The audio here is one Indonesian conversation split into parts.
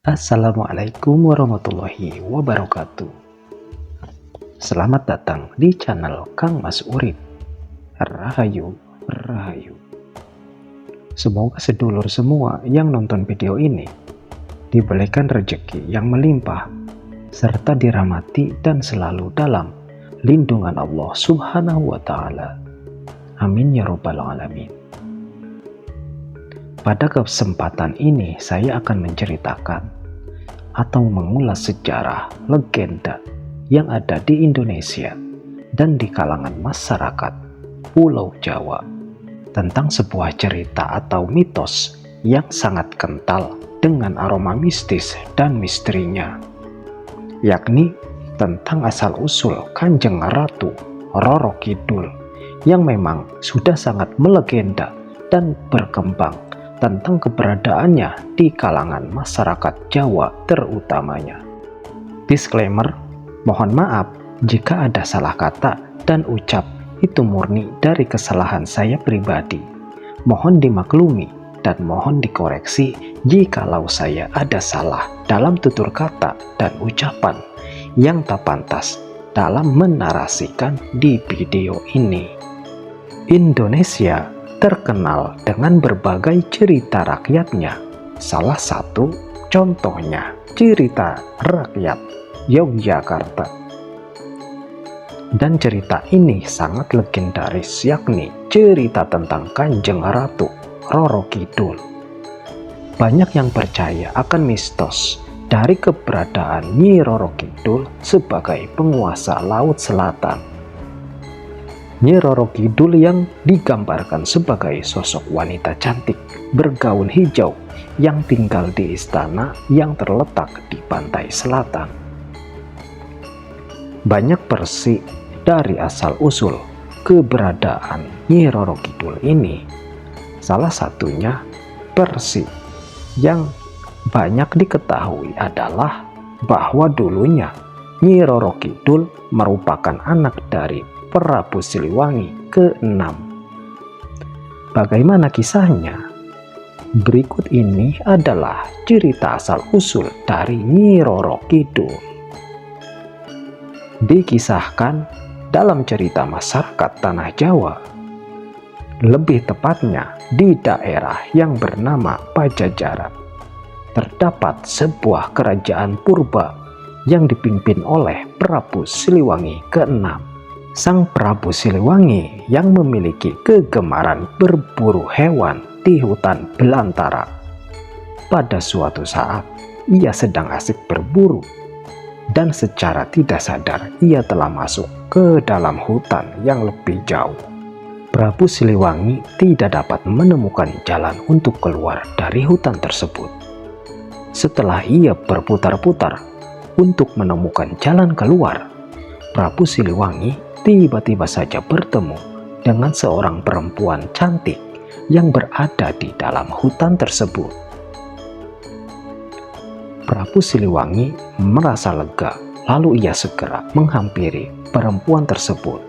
Assalamualaikum warahmatullahi wabarakatuh. Selamat datang di channel Kang Mas Urip. Rahayu, rahayu. Semoga sedulur semua yang nonton video ini diberikan rezeki yang melimpah, serta dirahmati dan selalu dalam lindungan Allah Subhanahu wa Ta'ala. Amin ya Rabbal 'Alamin. Pada kesempatan ini saya akan menceritakan atau mengulas sejarah legenda yang ada di Indonesia dan di kalangan masyarakat Pulau Jawa tentang sebuah cerita atau mitos yang sangat kental dengan aroma mistis dan misterinya, yakni tentang asal-usul Kanjeng Ratu Roro Kidul yang memang sudah sangat melegenda dan berkembang tentang keberadaannya di kalangan masyarakat Jawa terutamanya. Disclaimer, mohon maaf jika ada salah kata dan ucap itu murni dari kesalahan saya pribadi. Mohon dimaklumi dan mohon dikoreksi jikalau saya ada salah dalam tutur kata dan ucapan yang tak pantas dalam menarasikan di video ini. Indonesia terkenal dengan berbagai cerita rakyatnya. Salah satu contohnya cerita rakyat Yogyakarta. Dan cerita ini sangat legendaris, yakni cerita tentang Kanjeng Ratu Roro Kidul. Banyak yang percaya akan mistos dari keberadaan Nyi Roro Kidul sebagai penguasa Laut Selatan. Nyi Roro Kidul yang digambarkan sebagai sosok wanita cantik bergaun hijau yang tinggal di istana yang terletak di pantai selatan. Banyak versi dari asal-usul keberadaan Nyi Roro Kidul ini. Salah satunya versi yang banyak diketahui adalah bahwa dulunya Nyi Roro Kidul merupakan anak dari Prabu Siliwangi ke-6. Bagaimana kisahnya? Berikut ini adalah cerita asal-usul dari Nyi Roro Kidul. Dikisahkan dalam cerita masyarakat Tanah Jawa, lebih tepatnya di daerah yang bernama Pajajaran, terdapat sebuah kerajaan purba yang dipimpin oleh Prabu Siliwangi ke-6. Sang Prabu Siliwangi yang memiliki kegemaran berburu hewan di hutan belantara. Pada suatu saat, ia sedang asik berburu dan secara tidak sadar ia telah masuk ke dalam hutan yang lebih jauh. Prabu Siliwangi tidak dapat menemukan jalan untuk keluar dari hutan tersebut. Setelah ia berputar-putar untuk menemukan jalan keluar, Prabu Siliwangi tiba-tiba saja bertemu dengan seorang perempuan cantik yang berada di dalam hutan tersebut. Prabu Siliwangi merasa lega, lalu ia segera menghampiri perempuan tersebut.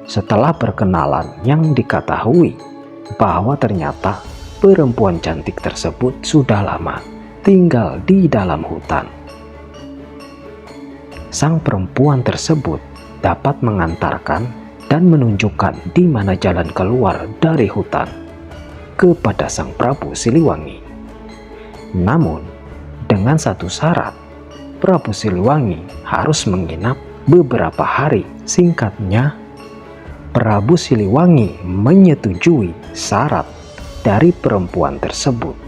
Setelah berkenalan, yang diketahui bahwa ternyata perempuan cantik tersebut sudah lama tinggal di dalam hutan. Sang perempuan tersebut dapat mengantarkan dan menunjukkan di mana jalan keluar dari hutan kepada Sang Prabu Siliwangi. Namun, dengan satu syarat, Prabu Siliwangi harus menginap beberapa hari. Singkatnya, Prabu Siliwangi menyetujui syarat dari perempuan tersebut,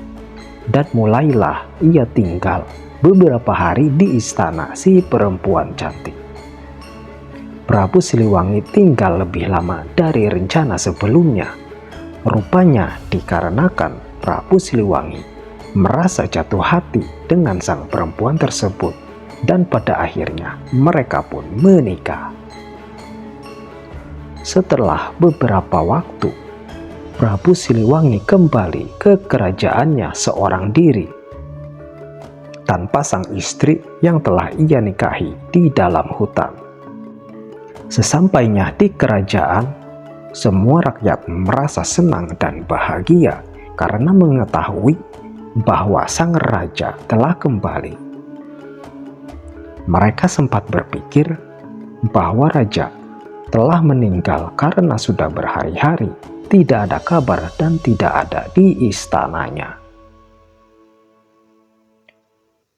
dan mulailah ia tinggal beberapa hari di istana si perempuan cantik. Prabu Siliwangi tinggal lebih lama dari rencana sebelumnya. Rupanya dikarenakan Prabu Siliwangi merasa jatuh hati dengan sang perempuan tersebut, dan pada akhirnya mereka pun menikah. Setelah beberapa waktu, Prabu Siliwangi kembali ke kerajaannya seorang diri, tanpa sang istri yang telah ia nikahi di dalam hutan. Sesampainya di kerajaan, semua rakyat merasa senang dan bahagia karena mengetahui bahwa sang raja telah kembali. Mereka sempat berpikir bahwa raja telah meninggal karena sudah berhari-hari tidak ada kabar dan tidak ada di istananya.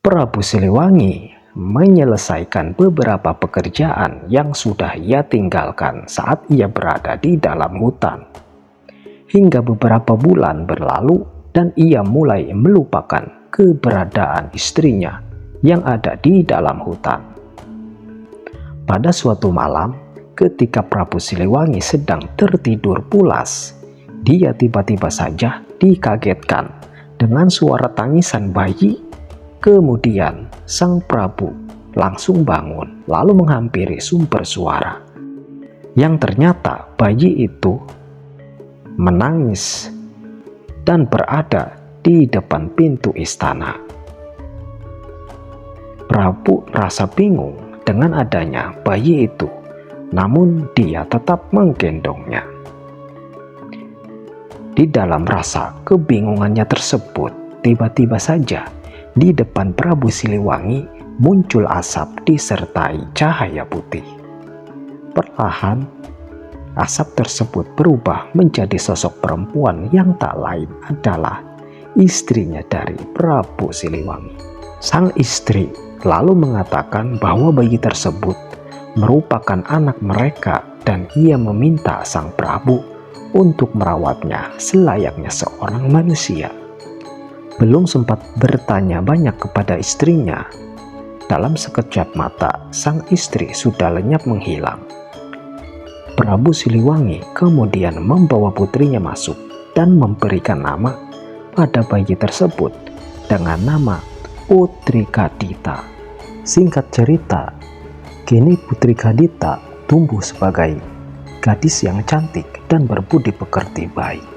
Prabu Siliwangi menyelesaikan beberapa pekerjaan yang sudah ia tinggalkan saat ia berada di dalam hutan. Hingga beberapa bulan berlalu dan ia mulai melupakan keberadaan istrinya yang ada di dalam hutan. Pada suatu malam, ketika Prabu Siliwangi sedang tertidur pulas, dia tiba-tiba saja dikagetkan dengan suara tangisan bayi. Kemudian sang Prabu langsung bangun lalu menghampiri sumber suara, yang ternyata bayi itu menangis dan berada di depan pintu istana. Prabu merasa bingung dengan adanya bayi itu, namun dia tetap menggendongnya. Di dalam rasa kebingungannya tersebut, tiba-tiba saja di depan Prabu Siliwangi muncul asap disertai cahaya putih. Perlahan, asap tersebut berubah menjadi sosok perempuan yang tak lain adalah istrinya dari Prabu Siliwangi. Sang istri lalu mengatakan bahwa bayi tersebut merupakan anak mereka dan ia meminta sang Prabu untuk merawatnya selayaknya seorang manusia. Belum sempat bertanya banyak kepada istrinya, dalam sekejap mata sang istri sudah lenyap menghilang. Prabu Siliwangi kemudian membawa putrinya masuk dan memberikan nama pada bayi tersebut dengan nama Putri Kadita. Singkat cerita, kini Putri Kadita tumbuh sebagai gadis yang cantik dan berbudi pekerti baik.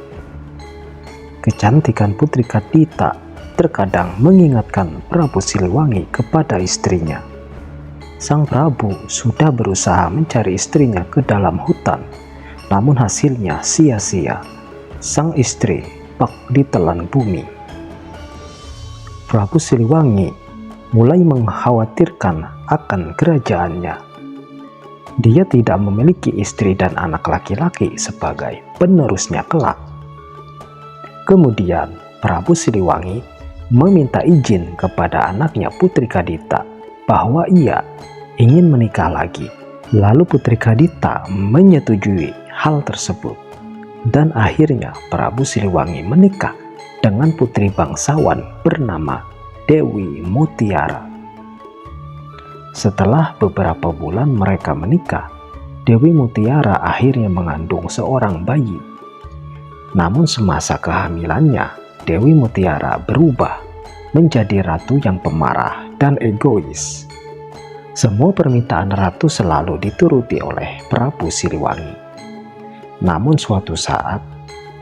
Kecantikan Putri Kadita terkadang mengingatkan Prabu Siliwangi kepada istrinya. Sang Prabu sudah berusaha mencari istrinya ke dalam hutan, namun hasilnya sia-sia. Sang istri bak ditelan bumi. Prabu Siliwangi mulai mengkhawatirkan akan kerajaannya. Dia tidak memiliki istri dan anak laki-laki sebagai penerusnya kelak. Kemudian Prabu Siliwangi meminta izin kepada anaknya Putri Kadita bahwa ia ingin menikah lagi. Lalu Putri Kadita menyetujui hal tersebut dan akhirnya Prabu Siliwangi menikah dengan putri bangsawan bernama Dewi Mutiara. Setelah beberapa bulan mereka menikah, Dewi Mutiara akhirnya mengandung seorang bayi. Namun semasa kehamilannya, Dewi Mutiara berubah menjadi ratu yang pemarah dan egois. Semua permintaan ratu selalu dituruti oleh Prabu Siliwangi. Namun suatu saat,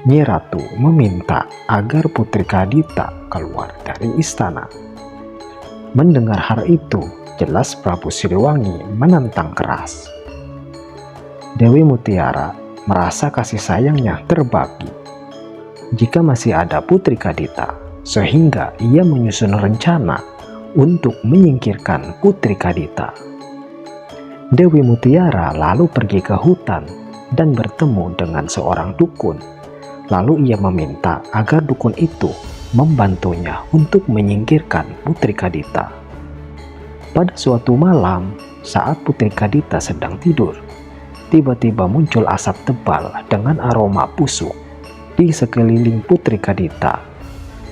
Nyi Ratu meminta agar Putri Kadita keluar dari istana. Mendengar hal itu, jelas Prabu Siliwangi menentang keras. Dewi Mutiara merasa kasih sayangnya terbagi jika masih ada Putri Kadita, sehingga ia menyusun rencana untuk menyingkirkan Putri Kadita. Dewi Mutiara lalu pergi ke hutan dan bertemu dengan seorang dukun. Lalu ia meminta agar dukun itu membantunya untuk menyingkirkan Putri Kadita. Pada suatu malam, saat Putri Kadita sedang tidur, tiba-tiba muncul asap tebal dengan aroma busuk di sekeliling Putri Kadita.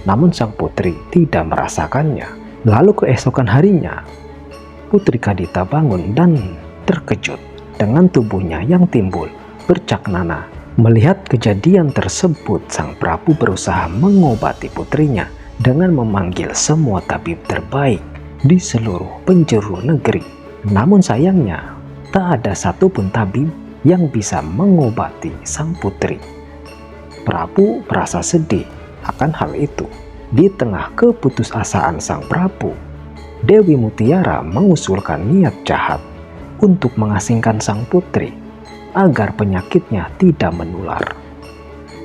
Namun sang putri tidak merasakannya. Lalu keesokan harinya, Putri Kadita bangun dan terkejut dengan tubuhnya yang timbul bercak nanah. Melihat kejadian tersebut, sang Prabu berusaha mengobati putrinya dengan memanggil semua tabib terbaik di seluruh penjuru negeri. Namun sayangnya, tak ada satupun tabib yang bisa mengobati sang putri. Prabu merasa sedih akan hal itu. Di tengah keputusasaan sang Prabu, Dewi Mutiara mengusulkan niat jahat untuk mengasingkan sang putri agar penyakitnya tidak menular.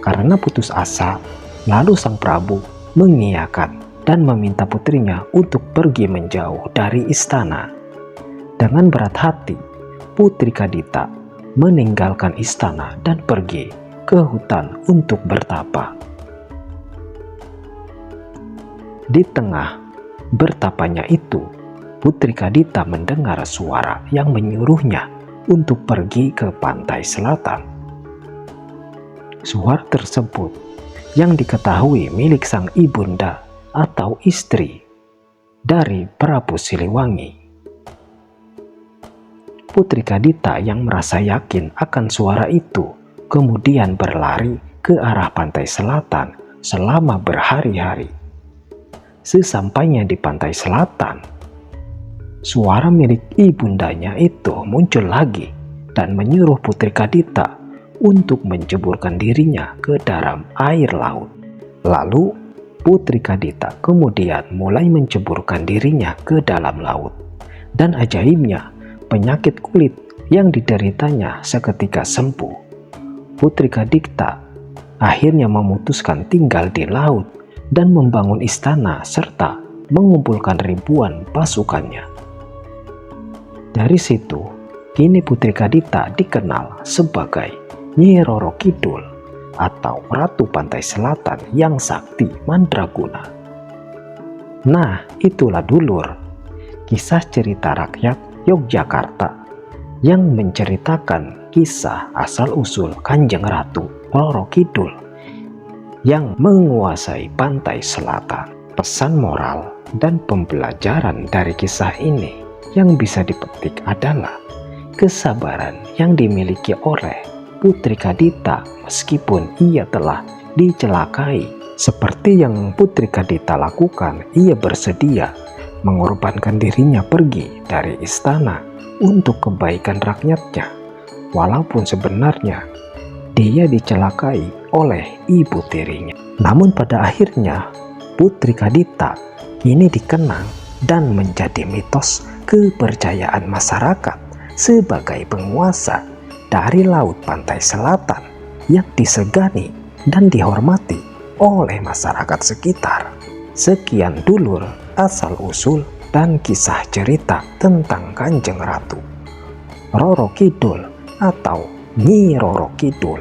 Karena putus asa, lalu sang Prabu mengiyakan dan meminta putrinya untuk pergi menjauh dari istana. Dengan berat hati, Putri Kadita meninggalkan istana dan pergi ke hutan untuk bertapa. Di tengah bertapanya itu, Putri Kadita mendengar suara yang menyuruhnya untuk pergi ke pantai selatan. Suara tersebut yang diketahui milik sang ibunda atau istri dari Prabu Siliwangi. Putri Kadita yang merasa yakin akan suara itu kemudian berlari ke arah pantai selatan selama berhari-hari. Sesampainya di pantai selatan, suara milik ibundanya itu muncul lagi dan menyuruh Putri Kadita untuk menceburkan dirinya ke dalam air laut. Lalu Putri Kadita kemudian mulai menceburkan dirinya ke dalam laut. Dan ajaibnya, penyakit kulit yang dideritanya seketika sembuh. Putri Kadita akhirnya memutuskan tinggal di laut dan membangun istana serta mengumpulkan ribuan pasukannya. Dari situ, kini Putri Kadita dikenal sebagai Nyi Roro Kidul atau Ratu Pantai Selatan yang sakti mandraguna. Nah, itulah dulur, kisah cerita rakyat Yogyakarta yang menceritakan kisah asal-usul Kanjeng Ratu Roro Kidul yang menguasai pantai selatan. Pesan moral dan pembelajaran dari kisah ini yang bisa dipetik adalah kesabaran yang dimiliki oleh Putri Kadita meskipun ia telah dicelakai. Seperti yang Putri Kadita lakukan, ia bersedia mengorbankan dirinya pergi dari istana untuk kebaikan rakyatnya, walaupun sebenarnya dia dicelakai oleh ibu tirinya. Namun pada akhirnya Putri Kadita kini dikenang dan menjadi mitos kepercayaan masyarakat sebagai penguasa dari laut pantai selatan yang disegani dan dihormati oleh masyarakat sekitar. Sekian dulur asal-usul dan kisah cerita tentang Kanjeng Ratu Roro Kidul atau Nyi Roro Kidul.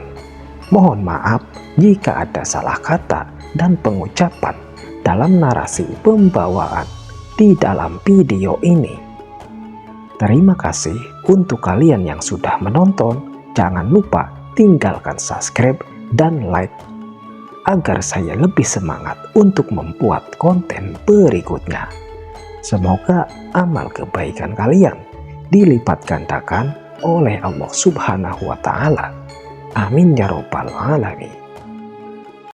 Mohon maaf jika ada salah kata dan pengucapan dalam narasi pembawaan di dalam video ini. Terima kasih untuk kalian yang sudah menonton. Jangan lupa tinggalkan subscribe dan like agar saya lebih semangat untuk membuat konten berikutnya. Semoga amal kebaikan kalian dilipat gandakan oleh Allah Subhanahu wa Ta'ala. Amin ya Rabbal Alamin.